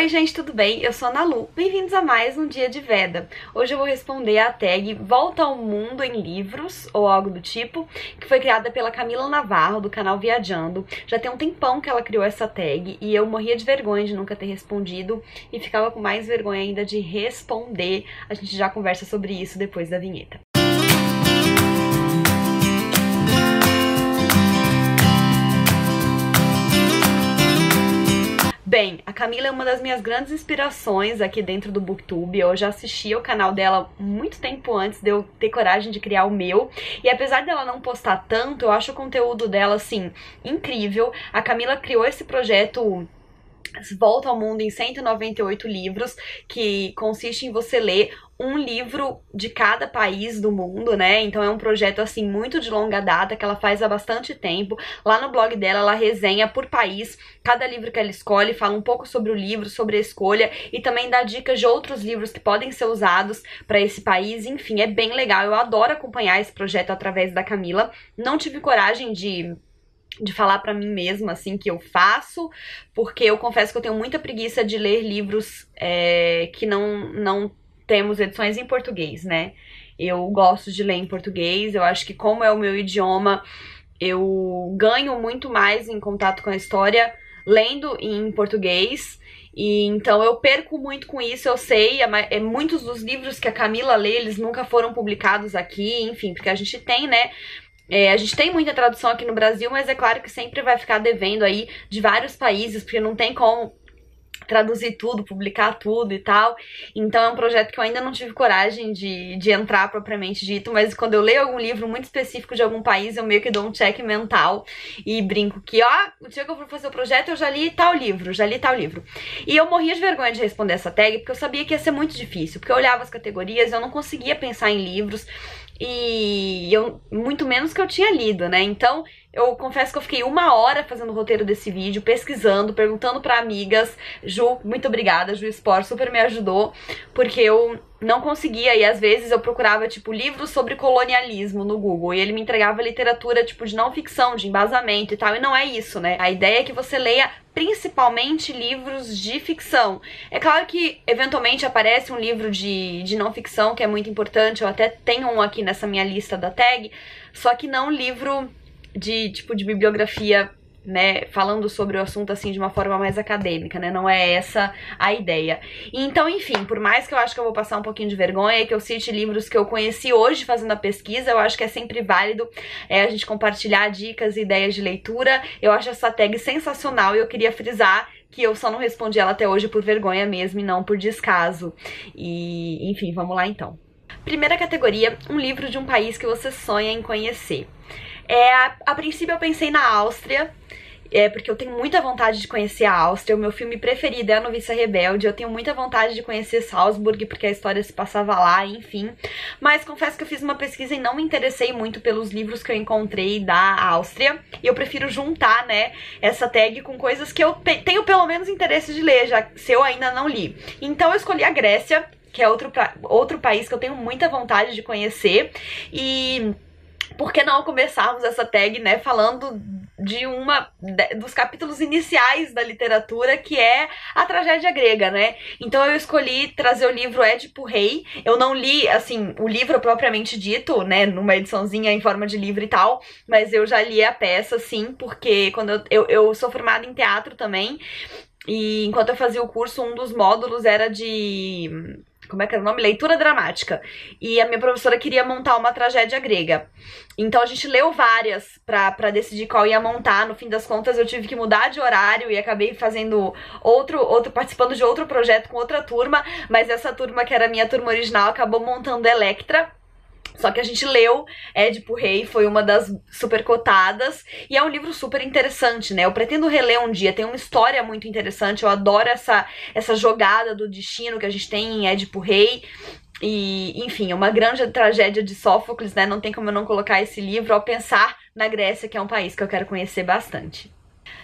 Oi gente, tudo bem? Eu sou a Ana Lu, bem-vindos a mais um Dia de Veda. Hoje eu vou responder a tag Volta ao Mundo em Livros, ou algo do tipo, que foi criada pela Camila Navarro, do canal Viajando. Já tem um tempão que ela criou essa tag e eu morria de vergonha de nunca ter respondido e ficava com mais vergonha ainda de responder. A gente já conversa sobre isso depois da vinheta. Bem, a Camila é uma das minhas grandes inspirações aqui dentro do Booktube. Eu já assisti ao canal dela muito tempo antes de eu ter coragem de criar o meu. E apesar dela não postar tanto, eu acho o conteúdo dela, assim, incrível. A Camila criou esse projeto Volta ao Mundo em 198 livros, que consiste em você ler um livro de cada país do mundo, né? Então é um projeto, assim, muito de longa data, que ela faz há bastante tempo. Lá no blog dela, ela resenha por país cada livro que ela escolhe, fala um pouco sobre o livro, sobre a escolha, e também dá dicas de outros livros que podem ser usados para esse país. Enfim, é bem legal. Eu adoro acompanhar esse projeto através da Camila. Não tive coragem de falar pra mim mesma, assim, que eu faço, porque eu confesso que eu tenho muita preguiça de ler livros que não temos edições em português, né? Eu gosto de ler em português, eu acho que como é o meu idioma, eu ganho muito mais em contato com a história lendo em português, e então eu perco muito com isso, eu sei, muitos dos livros que a Camila lê, eles nunca foram publicados aqui, enfim, porque a gente tem, né, a gente tem muita tradução aqui no Brasil, mas é claro que sempre vai ficar devendo aí de vários países, porque não tem como traduzir tudo, publicar tudo e tal. Então é um projeto que eu ainda não tive coragem de entrar propriamente dito, mas quando eu leio algum livro muito específico de algum país, eu meio que dou um check mental e brinco que, ó, o dia que eu for fazer o projeto eu já li tal livro, E eu morria de vergonha de responder essa tag, porque eu sabia que ia ser muito difícil, porque eu olhava as categorias, eu não conseguia pensar em livros, e eu, muito menos que eu tinha lido, né? Então, eu confesso que eu fiquei 1 hora fazendo o roteiro desse vídeo, pesquisando, perguntando pra amigas. Ju, muito obrigada, Ju Sport, super me ajudou, porque eu não conseguia, e às vezes eu procurava, tipo, livros sobre colonialismo no Google, e ele me entregava literatura, tipo, de não ficção, de embasamento e tal, e não é isso, né? A ideia é que você leia principalmente livros de ficção. É claro que, eventualmente, aparece um livro de não ficção, que é muito importante, eu até tenho um aqui nessa minha lista da tag, só que não livro de, tipo, de bibliografia, né, falando sobre o assunto assim de uma forma mais acadêmica, né, não é essa a ideia. Então, enfim, por mais que eu acho que eu vou passar um pouquinho de vergonha e que eu cite livros que eu conheci hoje fazendo a pesquisa, eu acho que é sempre válido a gente compartilhar dicas e ideias de leitura. Eu acho essa tag sensacional e eu queria frisar que eu só não respondi ela até hoje por vergonha mesmo e não por descaso. E, enfim, vamos lá então. Primeira categoria, um livro de um país que você sonha em conhecer. A princípio eu pensei na Áustria, porque eu tenho muita vontade de conhecer a Áustria. O meu filme preferido é A Noviça Rebelde. Eu tenho muita vontade de conhecer Salzburg, porque a história se passava lá, enfim. Mas confesso que eu fiz uma pesquisa e não me interessei muito pelos livros que eu encontrei da Áustria. E eu prefiro juntar, né, essa tag com coisas que eu tenho pelo menos interesse de ler, já se eu ainda não li. Então eu escolhi a Grécia, que é outro país que eu tenho muita vontade de conhecer. E por que não começarmos essa tag, né, falando de dos capítulos iniciais da literatura, que é a tragédia grega, né? Então eu escolhi trazer o livro Édipo Rei. Eu não li, assim, o livro propriamente dito, né, numa ediçãozinha em forma de livro e tal, mas eu já li a peça, sim, porque quando eu sou formada em teatro também, e enquanto eu fazia o curso, um dos módulos era de... como é que era o nome? Leitura dramática. E a minha professora queria montar uma tragédia grega. Então a gente leu várias pra decidir qual ia montar. No fim das contas eu tive que mudar de horário e acabei fazendo participando de outro projeto com outra turma, mas essa turma, que era a minha turma original, acabou montando Electra. Só que a gente leu Édipo Rei, foi uma das super cotadas, e é um livro super interessante, né? Eu pretendo reler um dia, tem uma história muito interessante, eu adoro essa jogada do destino que a gente tem em Édipo Rei. E, enfim, uma grande tragédia de Sófocles, né? Não tem como eu não colocar esse livro ao pensar na Grécia, que é um país que eu quero conhecer bastante.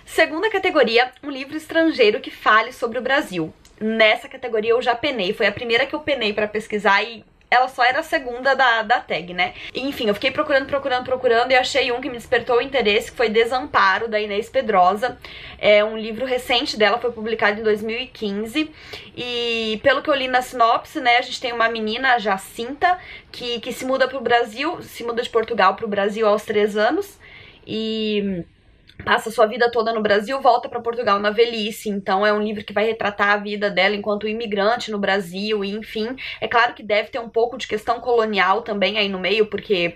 Segunda categoria, um livro estrangeiro que fale sobre o Brasil. Nessa categoria eu já penei, foi a primeira que eu penei pra pesquisar e ela só era a segunda da tag, né? Enfim, eu fiquei procurando e achei um que me despertou o interesse, que foi Desamparo, da Inês Pedrosa. É um livro recente dela, foi publicado em 2015. E pelo que eu li na sinopse, né, a gente tem uma menina, a Jacinta, que se muda pro Brasil, se muda de Portugal pro Brasil aos 3 anos. E passa sua vida toda no Brasil, volta para Portugal na velhice. Então é um livro que vai retratar a vida dela enquanto imigrante no Brasil, e enfim. É claro que deve ter um pouco de questão colonial também aí no meio, porque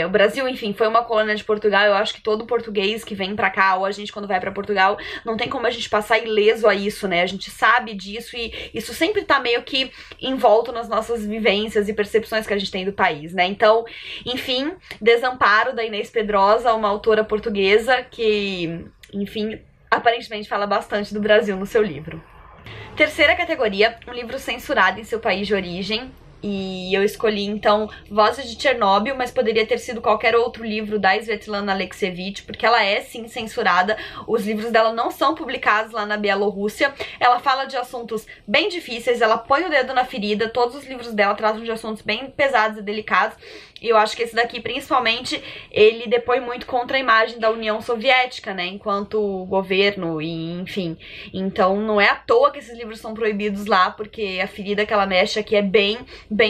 o Brasil, enfim, foi uma colônia de Portugal. Eu acho que todo português que vem pra cá, ou a gente quando vai pra Portugal, não tem como a gente passar ileso a isso, né? A gente sabe disso e isso sempre tá meio que envolto nas nossas vivências e percepções que a gente tem do país, né? Então, enfim, Desamparo, da Inês Pedrosa, uma autora portuguesa que, enfim, aparentemente fala bastante do Brasil no seu livro. Terceira categoria, um livro censurado em seu país de origem. E eu escolhi, então, Vozes de Chernobyl, mas poderia ter sido qualquer outro livro da Svetlana Alexievich, porque ela é, sim, censurada. Os livros dela não são publicados lá na Bielorrússia. Ela fala de assuntos bem difíceis, ela põe o dedo na ferida. Todos os livros dela tratam de assuntos bem pesados e delicados. E eu acho que esse daqui, principalmente, ele depõe muito contra a imagem da União Soviética, né, enquanto governo, e enfim. Então não é à toa que esses livros são proibidos lá, porque a ferida que ela mexe aqui é bem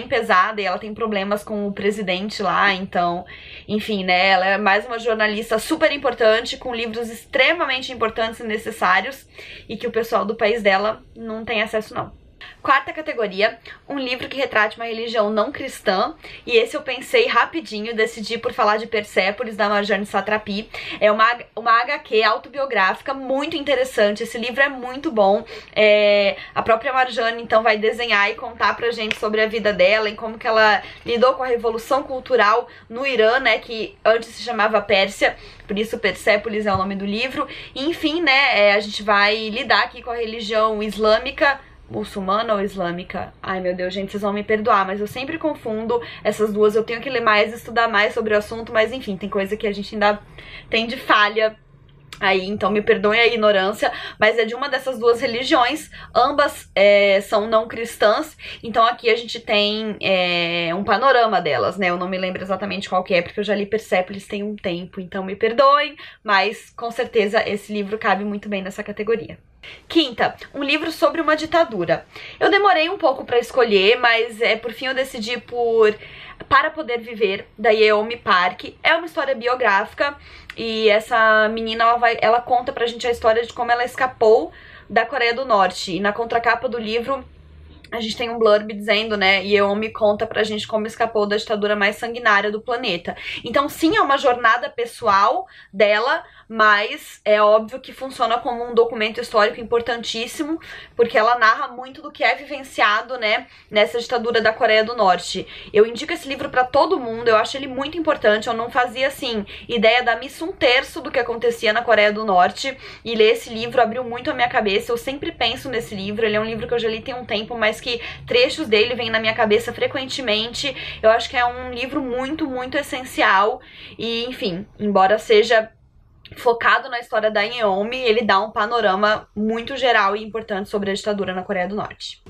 pesada e ela tem problemas com o presidente lá, então, enfim, né, ela é mais uma jornalista super importante, com livros extremamente importantes e necessários, e que o pessoal do país dela não tem acesso não. Quarta categoria, um livro que retrate uma religião não cristã, e esse eu pensei rapidinho, decidi por falar de Persépolis, da Marjane Satrapi. É uma HQ autobiográfica muito interessante, esse livro é muito bom. A própria Marjane, então, vai desenhar e contar pra gente sobre a vida dela e como que ela lidou com a revolução cultural no Irã, né, que antes se chamava Pérsia, por isso Persépolis é o nome do livro. E, enfim, né, a gente vai lidar aqui com a religião islâmica, muçulmana ou islâmica? Ai, meu Deus, gente, vocês vão me perdoar, mas eu sempre confundo essas duas. Eu tenho que ler mais, estudar mais sobre o assunto, mas enfim, tem coisa que a gente ainda tem de falha aí, então me perdoem a ignorância, mas é de uma dessas duas religiões. Ambas são não cristãs, então aqui a gente tem um panorama delas, né? Eu não me lembro exatamente qual que é, porque eu já li Persépolis tem um tempo, então me perdoem, mas com certeza esse livro cabe muito bem nessa categoria. Quinta, um livro sobre uma ditadura. Eu demorei um pouco pra escolher, mas por fim eu decidi por Para Poder Viver, da Yeonmi Park. É uma história biográfica e essa menina ela conta pra gente a história de como ela escapou da Coreia do Norte. E na contracapa do livro a gente tem um blurb dizendo, né, Yeonmi conta pra gente como escapou da ditadura mais sanguinária do planeta. Então sim, é uma jornada pessoal dela, mas é óbvio que funciona como um documento histórico importantíssimo, porque ela narra muito do que é vivenciado, né, nessa ditadura da Coreia do Norte. Eu indico esse livro pra todo mundo, eu acho ele muito importante. Eu não fazia, assim, ideia da missa um terço do que acontecia na Coreia do Norte, e ler esse livro abriu muito a minha cabeça. Eu sempre penso nesse livro, ele é um livro que eu já li tem um tempo, mas que trechos dele vêm na minha cabeça frequentemente. Eu acho que é um livro muito, muito essencial, e enfim, embora seja focado na história da Yeonmi, ele dá um panorama muito geral e importante sobre a ditadura na Coreia do Norte.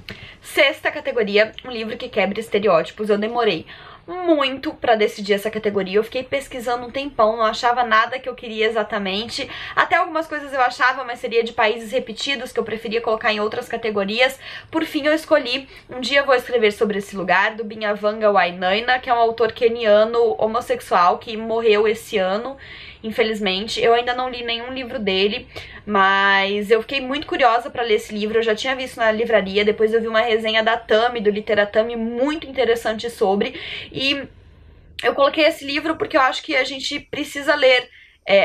Sexta categoria, um livro que quebra estereótipos. Eu demorei muito pra decidir essa categoria, eu fiquei pesquisando um tempão, não achava nada que eu queria exatamente. Até algumas coisas eu achava, mas seria de países repetidos, que eu preferia colocar em outras categorias. Por fim eu escolhi Um Dia Vou Escrever Sobre Esse Lugar, do Binyavanga Wainaina, que é um autor queniano homossexual que morreu esse ano, infelizmente. Eu ainda não li nenhum livro dele, mas eu fiquei muito curiosa pra ler esse livro. Eu já tinha visto na livraria, depois eu vi uma resenha da Tami, do Literatami, muito interessante sobre, e eu coloquei esse livro porque eu acho que a gente precisa ler.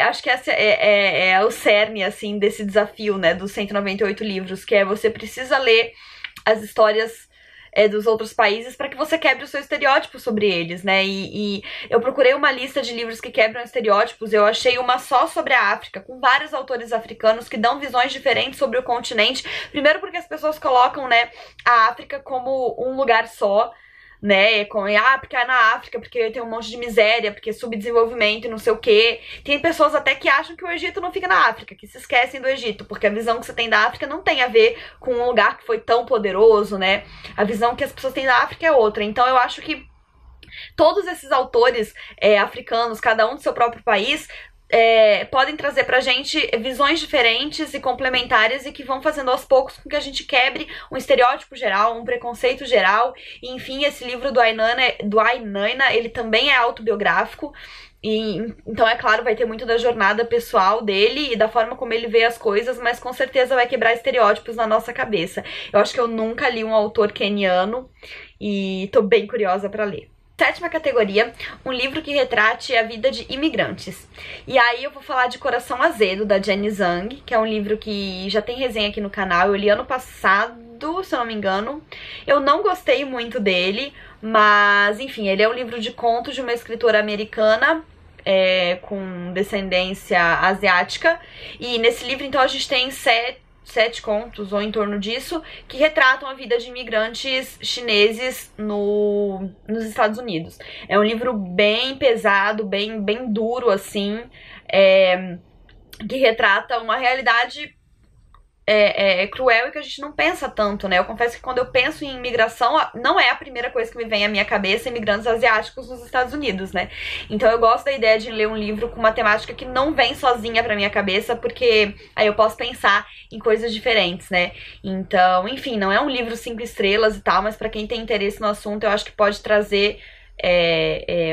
Acho que essa é o cerne, assim, desse desafio, né, dos 198 livros, que é você precisa ler as histórias dos outros países para que você quebre o seu estereótipo sobre eles, né? E eu procurei uma lista de livros que quebram estereótipos. Eu achei uma só sobre a África, com vários autores africanos que dão visões diferentes sobre o continente. Primeiro porque as pessoas colocam, né, a África como um lugar só, né? Porque é na África, porque tem um monte de miséria, porque é subdesenvolvimento e não sei o quê. Tem pessoas até que acham que o Egito não fica na África, que se esquecem do Egito, porque a visão que você tem da África não tem a ver com um lugar que foi tão poderoso, né? A visão que as pessoas têm da África é outra. Então eu acho que todos esses autores africanos, cada um do seu próprio país, podem trazer pra gente visões diferentes e complementares e que vão fazendo aos poucos com que a gente quebre um estereótipo geral, um preconceito geral. E, enfim, esse livro do Ainana, ele também é autobiográfico. Então, é claro, vai ter muito da jornada pessoal dele e da forma como ele vê as coisas, mas com certeza vai quebrar estereótipos na nossa cabeça. Eu acho que eu nunca li um autor queniano e tô bem curiosa pra ler. Sétima categoria, um livro que retrate a vida de imigrantes. E aí eu vou falar de Coração Azedo, da Jenny Zhang, que é um livro que já tem resenha aqui no canal. Eu li ano passado, se eu não me engano. Eu não gostei muito dele, mas enfim, ele é um livro de contos de uma escritora americana com descendência asiática. E nesse livro, então, a gente tem sete contos, ou em torno disso, que retratam a vida de imigrantes chineses nos Estados Unidos. É um livro bem pesado, bem duro, assim, que retrata uma realidade cruel e que a gente não pensa tanto, né? Eu confesso que quando eu penso em imigração, não é a primeira coisa que me vem à minha cabeça imigrantes asiáticos nos Estados Unidos, né? Então eu gosto da ideia de ler um livro com uma temática que não vem sozinha pra minha cabeça, porque aí eu posso pensar em coisas diferentes, né? Então, enfim, não é um livro 5 estrelas e tal, mas pra quem tem interesse no assunto, eu acho que pode trazer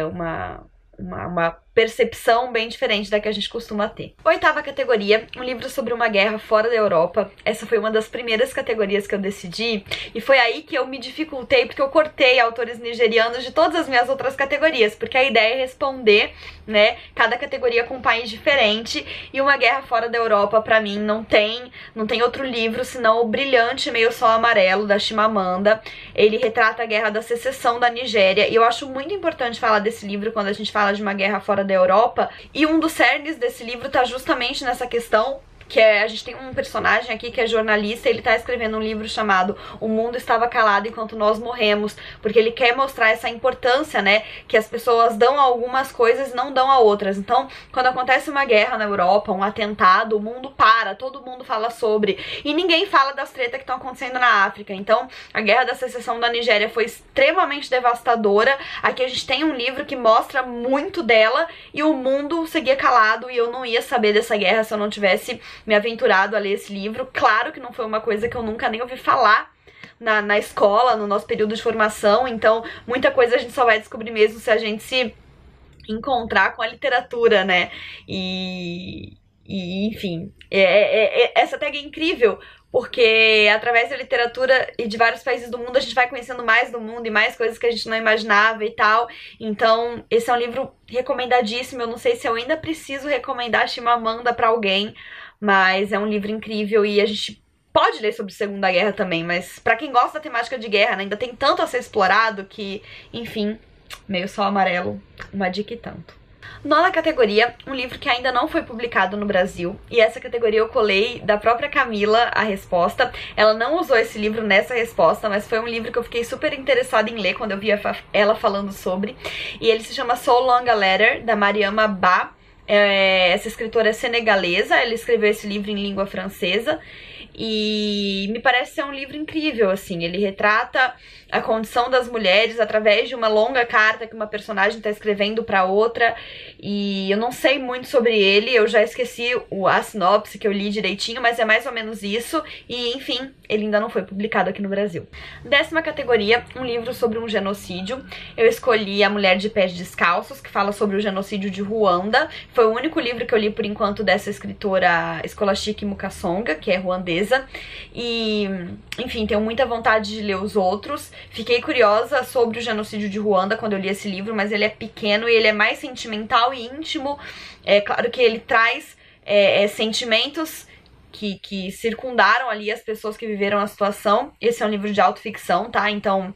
uma percepção bem diferente da que a gente costuma ter. Oitava categoria, um livro sobre uma guerra fora da Europa. Essa foi uma das primeiras categorias que eu decidi, e foi aí que eu me dificultei, porque eu cortei autores nigerianos de todas as minhas outras categorias, porque a ideia é responder, né, cada categoria com um país diferente, e uma guerra fora da Europa, pra mim, não tem outro livro senão o brilhante Meio Sol Amarelo, da Chimamanda. Ele retrata a guerra da secessão da Nigéria, e eu acho muito importante falar desse livro quando a gente fala de uma guerra fora da Europa, e um dos cernes desse livro tá justamente nessa questão, que a gente tem um personagem aqui que é jornalista, ele tá escrevendo um livro chamado O Mundo Estava Calado Enquanto Nós Morremos, porque ele quer mostrar essa importância, né, que as pessoas dão a algumas coisas e não dão a outras. Então, quando acontece uma guerra na Europa, um atentado, o mundo para, todo mundo fala sobre, e ninguém fala das tretas que estão acontecendo na África. Então, a Guerra da Secessão da Nigéria foi extremamente devastadora. Aqui a gente tem um livro que mostra muito dela, e o mundo seguia calado, e eu não ia saber dessa guerra se eu não tivesse me aventurado a ler esse livro. Claro que não foi uma coisa que eu nunca nem ouvi falar na escola, no nosso período de formação, então muita coisa a gente só vai descobrir mesmo se a gente se encontrar com a literatura, né? E enfim, essa tag é incrível, porque através da literatura e de vários países do mundo a gente vai conhecendo mais do mundo e mais coisas que a gente não imaginava e tal. Então esse é um livro recomendadíssimo. Eu não sei se eu ainda preciso recomendar Chimamanda pra alguém, mas é um livro incrível, e a gente pode ler sobre a Segunda Guerra também, mas pra quem gosta da temática de guerra, né, ainda tem tanto a ser explorado que, enfim, Meio Sol Amarelo, uma dica e tanto. Nona categoria, um livro que ainda não foi publicado no Brasil, e essa categoria eu colei da própria Camila a resposta. Ela não usou esse livro nessa resposta, mas foi um livro que eu fiquei super interessada em ler quando eu vi ela falando sobre, e ele se chama So Long a Letter, da Mariama Ba. Essa escritora é senegalesa, ela escreveu esse livro em língua francesa, e me parece ser um livro incrível, assim. Ele retrata a condição das mulheres através de uma longa carta que uma personagem está escrevendo para outra, e eu não sei muito sobre ele, eu já esqueci a sinopse que eu li direitinho, mas é mais ou menos isso, e enfim, ele ainda não foi publicado aqui no Brasil. 10ª categoria, um livro sobre um genocídio. Eu escolhi A Mulher de Pés Descalços, que fala sobre o genocídio de Ruanda. Foi o único livro que eu li por enquanto dessa escritora Scholastique Mukasonga, que é ruandesa, e enfim, tenho muita vontade de ler os outros. Fiquei curiosa sobre o genocídio de Ruanda quando eu li esse livro, mas ele é pequeno e ele é mais sentimental e íntimo. É claro que ele traz sentimentos que circundaram ali as pessoas que viveram a situação. Esse é um livro de autoficção, tá? Então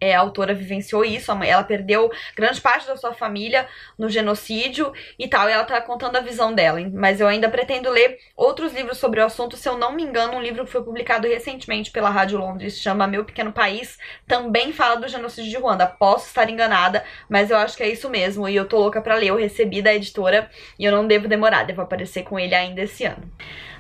A autora vivenciou isso, ela perdeu grande parte da sua família no genocídio e tal, e ela tá contando a visão dela. Mas eu ainda pretendo ler outros livros sobre o assunto. Se eu não me engano, um livro que foi publicado recentemente pela Rádio Londres, chama Meu Pequeno País, também fala do genocídio de Ruanda. Posso estar enganada, mas eu acho que é isso mesmo, e eu tô louca pra ler. Eu recebi da editora e eu não devo demorar, devo aparecer com ele ainda esse ano.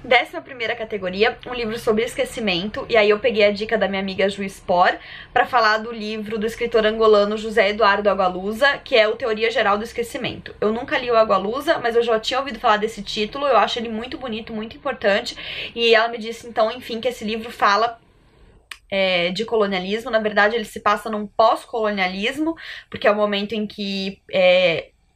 11ª categoria, um livro sobre esquecimento, e aí eu peguei a dica da minha amiga Ju Spor pra falar do livro do escritor angolano José Eduardo Agualusa, que é o Teoria Geral do Esquecimento. Eu nunca li o Agualusa, mas eu já tinha ouvido falar desse título, eu acho ele muito bonito, muito importante, e ela me disse então, enfim, que esse livro fala de colonialismo. Na verdade ele se passa num pós-colonialismo, porque é o momento em que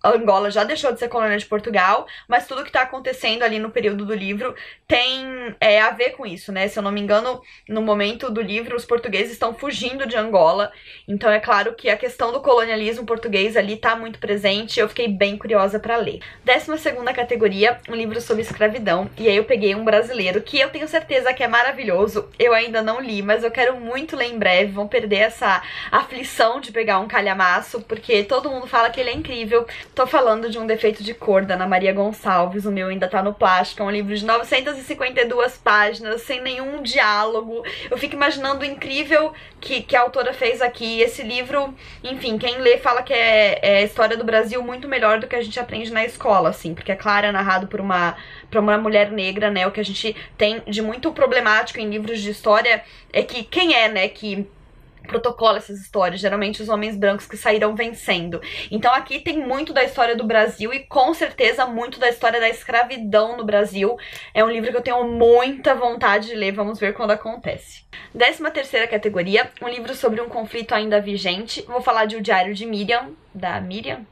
Angola já deixou de ser colônia de Portugal, mas tudo que tá acontecendo ali no período do livro tem a ver com isso, né? Se eu não me engano, no momento do livro, os portugueses estão fugindo de Angola, então é claro que a questão do colonialismo português ali tá muito presente, eu fiquei bem curiosa pra ler. 12ª categoria, um livro sobre escravidão, e aí eu peguei um brasileiro que eu tenho certeza que é maravilhoso, eu ainda não li, mas eu quero muito ler em breve, vão perder essa aflição de pegar um calhamaço, porque todo mundo fala que ele é incrível. Tô falando de Um Defeito de Cor, da Ana Maria Gonçalves, o meu ainda tá no plástico, é um livro de 952 páginas, sem nenhum diálogo. Eu fico imaginando o incrível que a autora fez aqui. Esse livro, enfim, quem lê fala que é a história do Brasil muito melhor do que a gente aprende na escola, assim, porque é claro, é narrado por uma mulher negra, né, o que a gente tem de muito problemático em livros de história é que quem né, que protocola essas histórias, geralmente os homens brancos que saíram vencendo. Então aqui tem muito da história do Brasil e com certeza muito da história da escravidão no Brasil. É um livro que eu tenho muita vontade de ler, vamos ver quando acontece. 13ª categoria, um livro sobre um conflito ainda vigente. Vou falar de O Diário de Miriam, da Miriam,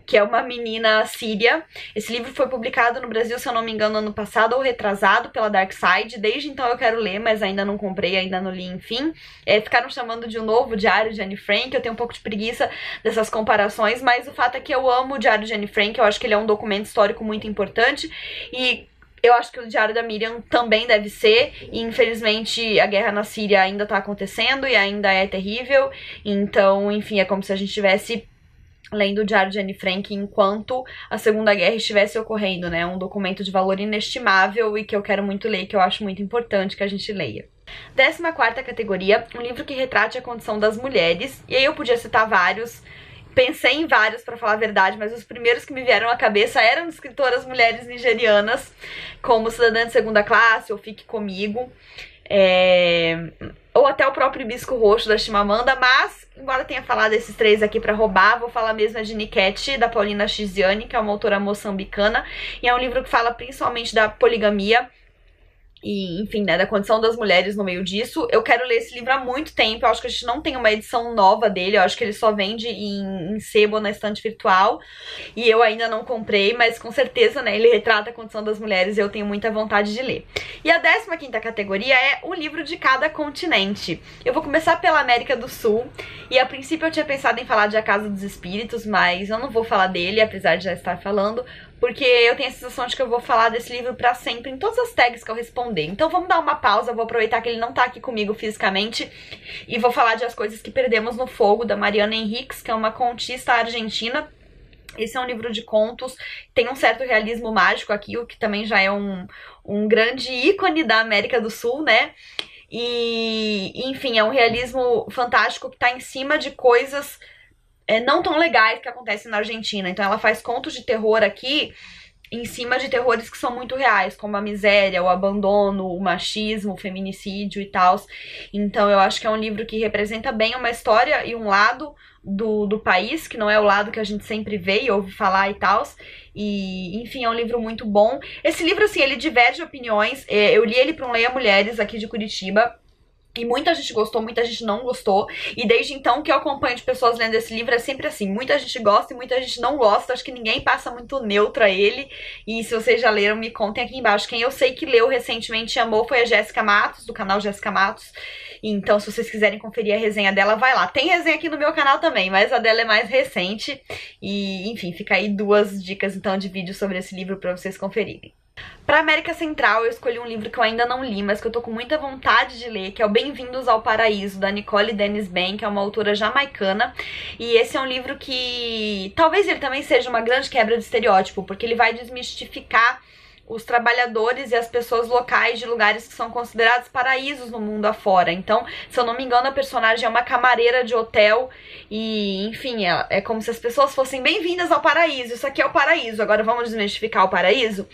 que é uma menina síria. Esse livro foi publicado no Brasil, se eu não me engano, ano passado ou retrasado pela Dark Side. Desde então eu quero ler, mas ainda não comprei, ainda não li, enfim. Ficaram chamando de um novo Diário de Anne Frank. Eu tenho um pouco de preguiça dessas comparações, mas o fato é que eu amo o Diário de Anne Frank. Eu acho que ele é um documento histórico muito importante e eu acho que o Diário da Miriam também deve ser, e infelizmente a guerra na Síria ainda tá acontecendo e ainda é terrível. Então, enfim, é como se a gente tivesse lendo o Diário de Anne Frank enquanto a Segunda Guerra estivesse ocorrendo, né? Um documento de valor inestimável e que eu quero muito ler, que eu acho muito importante que a gente leia. 14ª categoria, um livro que retrate a condição das mulheres, e aí eu podia citar vários, pensei em vários pra falar a verdade, mas os primeiros que me vieram à cabeça eram de escritoras mulheres nigerianas, como Cidadã de Segunda Classe ou Fique Comigo, ou até o próprio Hibisco Roxo da Chimamanda, mas, embora tenha falado esses três aqui pra roubar, vou falar mesmo de Niket, da Paulina Chiziane, que é uma autora moçambicana, e é um livro que fala principalmente da poligamia, e, enfim, né, da condição das mulheres no meio disso. Eu quero ler esse livro há muito tempo, eu acho que a gente não tem uma edição nova dele, eu acho que ele só vende em sebo na estante virtual, e eu ainda não comprei, mas com certeza, né, ele retrata a condição das mulheres e eu tenho muita vontade de ler. E a 15ª categoria é um livro de cada continente. Eu vou começar pela América do Sul, e a princípio eu tinha pensado em falar de A Casa dos Espíritos, mas eu não vou falar dele, apesar de já estar falando, porque eu tenho a sensação de que eu vou falar desse livro pra sempre, em todas as tags que eu responder. Então vamos dar uma pausa, vou aproveitar que ele não tá aqui comigo fisicamente, e vou falar de As Coisas que Perdemos no Fogo, da Mariana Enriques, que é uma contista argentina. Esse é um livro de contos, tem um certo realismo mágico aqui, o que também já é um grande ícone da América do Sul, né? E, enfim, é um realismo fantástico que tá em cima de coisas não tão legais que acontecem na Argentina. Então ela faz contos de terror aqui em cima de terrores que são muito reais, como a miséria, o abandono, o machismo, o feminicídio e tal. Então eu acho que é um livro que representa bem uma história e um lado do país, que não é o lado que a gente sempre vê e ouve falar e tal. E, enfim, é um livro muito bom. Esse livro, assim, ele diverge opiniões. Eu li ele para um Leia Mulheres aqui de Curitiba, e muita gente gostou, muita gente não gostou. E desde então que eu acompanho de pessoas lendo esse livro é sempre assim, muita gente gosta e muita gente não gosta. Acho que ninguém passa muito neutro a ele. E se vocês já leram, me contem aqui embaixo. Quem eu sei que leu recentemente e amou foi a Jéssica Matos, do canal Jéssica Matos. Então se vocês quiserem conferir a resenha dela, vai lá. Tem resenha aqui no meu canal também, mas a dela é mais recente. E enfim, fica aí 2 dicas então de vídeo sobre esse livro pra vocês conferirem. Pra América Central, eu escolhi um livro que eu ainda não li, mas que eu tô com muita vontade de ler, que é o Bem-vindos ao Paraíso, da Nicole Dennis Benn, que é uma autora jamaicana. E esse é um livro que talvez ele também seja uma grande quebra de estereótipo, porque ele vai desmistificar os trabalhadores e as pessoas locais de lugares que são considerados paraísos no mundo afora. Então, se eu não me engano, a personagem é uma camareira de hotel e, enfim, é como se as pessoas fossem bem-vindas ao paraíso. Isso aqui é o paraíso, agora vamos desmistificar o paraíso?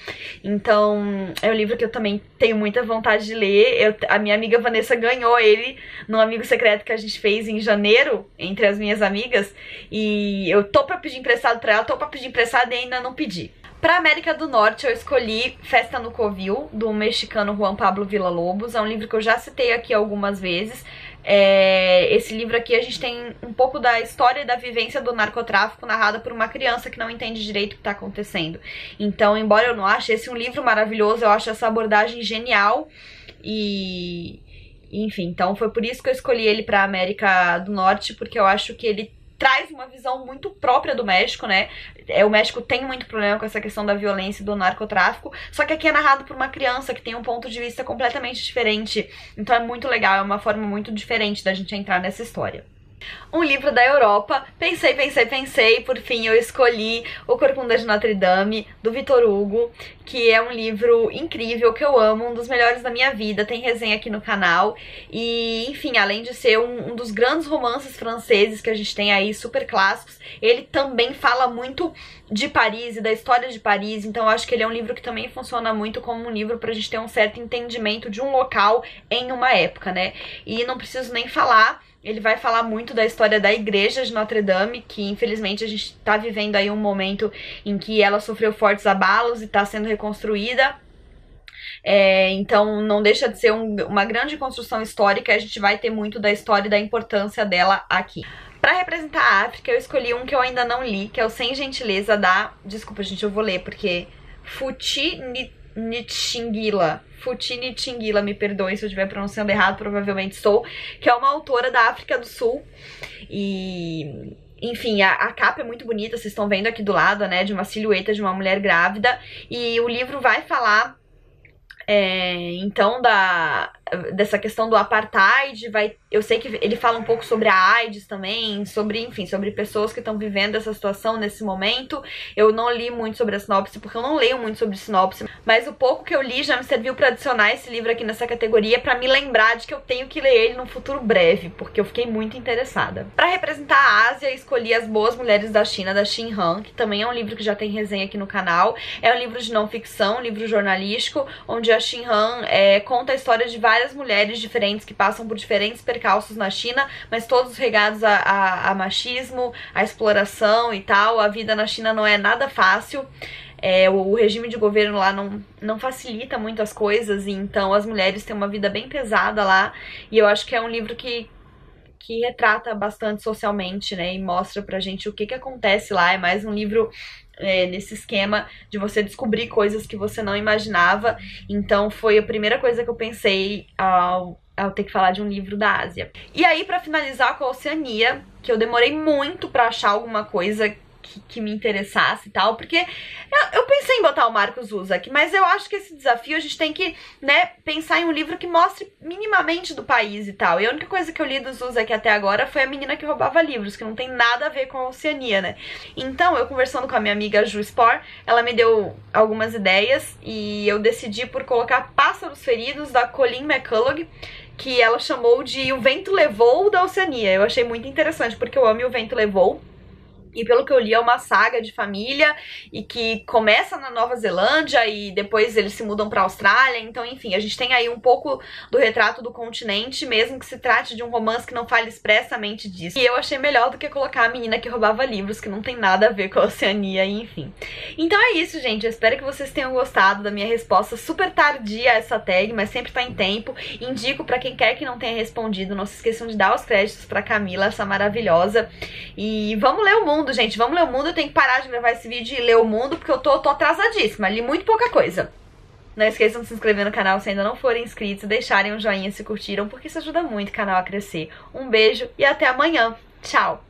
Então, é um livro que eu também tenho muita vontade de ler. A minha amiga Vanessa ganhou ele no Amigo Secreto que a gente fez em janeiro, entre as minhas amigas, e eu tô pra pedir emprestado pra ela, tô pra pedir emprestado e ainda não pedi. Pra América do Norte, eu escolhi Festa no Covil, do mexicano Juan Pablo Villalobos. É um livro que eu já citei aqui algumas vezes. Esse livro aqui a gente tem um pouco da história e da vivência do narcotráfico narrada por uma criança que não entende direito o que está acontecendo. Então, embora eu não ache esse um livro maravilhoso, eu acho essa abordagem genial enfim, então foi por isso que eu escolhi ele pra América do Norte, porque eu acho que ele traz uma visão muito própria do México, né? O México tem muito problema com essa questão da violência e do narcotráfico, só que aqui é narrado por uma criança que tem um ponto de vista completamente diferente. Então é muito legal, é uma forma muito diferente da gente entrar nessa história. Um livro da Europa, pensei, por fim eu escolhi O Corcunda de Notre Dame, do Victor Hugo, que é um livro incrível, que eu amo, um dos melhores da minha vida, tem resenha aqui no canal, e enfim, além de ser um dos grandes romances franceses que a gente tem aí, super clássicos, ele também fala muito de Paris e da história de Paris, então eu acho que ele é um livro que também funciona muito como um livro pra gente ter um certo entendimento de um local em uma época, né? E não preciso nem falar, ele vai falar muito da história da igreja de Notre Dame, que infelizmente a gente tá vivendo aí um momento em que ela sofreu fortes abalos e tá sendo reconstruída. Então não deixa de ser uma grande construção histórica, a gente vai ter muito da história e da importância dela aqui. Pra representar a África, eu escolhi um que eu ainda não li, que é o Sem Gentileza da... Desculpa, gente, eu vou ler, porque... Futi Nitshingila, me perdoem se eu estiver pronunciando errado, provavelmente sou, que é uma autora da África do Sul. E... enfim, a capa é muito bonita, vocês estão vendo aqui do lado, né, de uma silhueta de uma mulher grávida. E o livro vai falar... então dessa questão do apartheid, eu sei que ele fala um pouco sobre a AIDS também, enfim, sobre pessoas que estão vivendo essa situação nesse momento. Eu não li muito sobre a sinopse, porque eu não leio muito sobre sinopse, mas o pouco que eu li já me serviu para adicionar esse livro aqui nessa categoria, para me lembrar de que eu tenho que ler ele num futuro breve, porque eu fiquei muito interessada. Para representar a Ásia, escolhi As Boas Mulheres da China, da Xin Han, que também é um livro que já tem resenha aqui no canal. É um livro de não ficção, um livro jornalístico, onde a Xin Han conta a história de várias mulheres diferentes que passam por diferentes percalços na China, mas todos regados a machismo, a exploração e tal. A vida na China não é nada fácil. O regime de governo lá não facilita muito as coisas, e então as mulheres têm uma vida bem pesada lá. E eu acho que é um livro que retrata bastante socialmente, né, e mostra pra gente o que acontece lá. É mais um livro nesse esquema de você descobrir coisas que você não imaginava. Então foi a primeira coisa que eu pensei ao ter que falar de um livro da Ásia. E aí, pra finalizar com a Oceania, que eu demorei muito pra achar alguma coisa que me interessasse e tal, porque eu pensei em botar o Marcus Zusak, mas eu acho que esse desafio a gente tem que, né, pensar em um livro que mostre minimamente do país e tal. E a única coisa que eu li do Zusak até agora foi A Menina que Roubava Livros, que não tem nada a ver com a Oceania, né? Então, eu conversando com a minha amiga Ju Spor, ela me deu algumas ideias e eu decidi por colocar Pássaros Feridos, da Colleen McCullough, que ela chamou de O Vento Levou da Oceania. Eu achei muito interessante, porque eu amo O Vento Levou. E pelo que eu li, é uma saga de família e que começa na Nova Zelândia e depois eles se mudam pra Austrália. Então, enfim, a gente tem aí um pouco do retrato do continente, mesmo que se trate de um romance que não fale expressamente disso. E eu achei melhor do que colocar A Menina que Roubava Livros, que não tem nada a ver com a Oceania, enfim. Então é isso, gente. Eu espero que vocês tenham gostado da minha resposta super tardia a essa tag, mas sempre tá em tempo. Indico pra quem quer que não tenha respondido, não se esqueçam de dar os créditos pra Camila, essa maravilhosa. E vamos ler o mundo, gente, vamos ler o mundo. Eu tenho que parar de gravar esse vídeo e ler o mundo, porque eu tô atrasadíssima, li muito pouca coisa. Não esqueçam de se inscrever no canal se ainda não forem inscritos, deixarem um joinha se curtiram, porque isso ajuda muito o canal a crescer. Um beijo e até amanhã. Tchau!